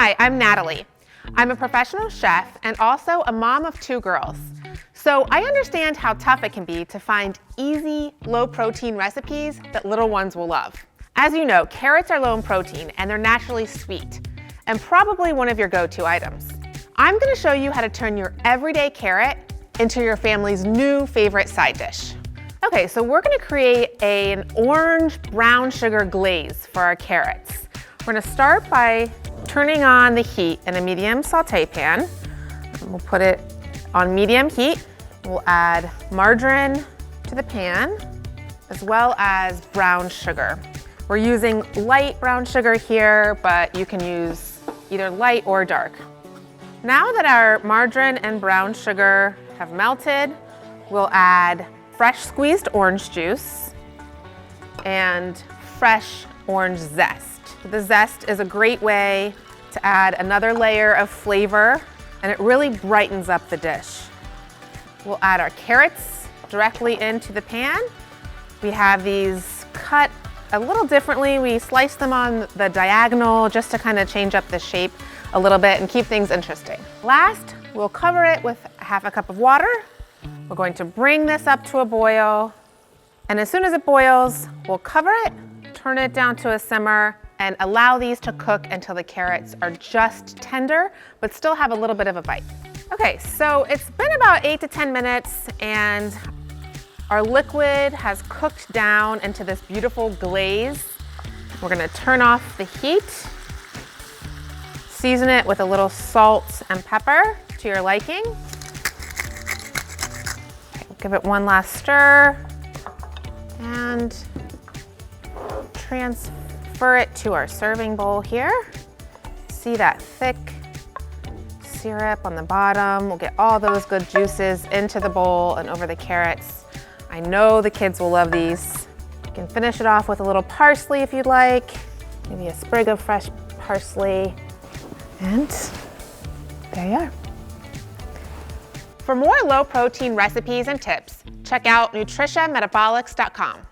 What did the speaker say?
Hi, I'm Natalie. I'm a professional chef and also a mom of 2 girls. So I understand how tough it can be to find easy, low-protein recipes that little ones will love. As you know, carrots are low in protein and they're naturally sweet, and probably one of your go-to items. I'm going to show you how to turn your everyday carrot into your family's new favorite side dish. Okay, so we're going to create an orange brown sugar glaze for our carrots. We're going to start by turning on the heat in a medium saute pan. We'll put it on medium heat. We'll add margarine to the pan, as well as brown sugar. We're using light brown sugar here, but you can use either light or dark. Now that our margarine and brown sugar have melted, we'll add fresh squeezed orange juice and fresh orange zest. The zest is a great way to add another layer of flavor, and it really brightens up the dish. We'll add our carrots directly into the pan. We have these cut a little differently. We slice them on the diagonal just to kind of change up the shape a little bit and keep things interesting. Last, we'll cover it with half a cup of water. We're going to bring this up to a boil, and as soon as it boils, we'll cover it, turn it down to a simmer, and allow these to cook until the carrots are just tender, but still have a little bit of a bite. Okay, so it's been about 8 to 10 minutes, and our liquid has cooked down into this beautiful glaze. We're gonna turn off the heat, season it with a little salt and pepper to your liking. Give it one last stir and transfer it to our serving bowl here. See that thick syrup on the bottom? We'll get all those good juices into the bowl and over the carrots. I know the kids will love these. You can finish it off with a little parsley if you'd like, maybe a sprig of fresh parsley, and there you are. For more low-protein recipes and tips, check out nutritionmetabolics.com.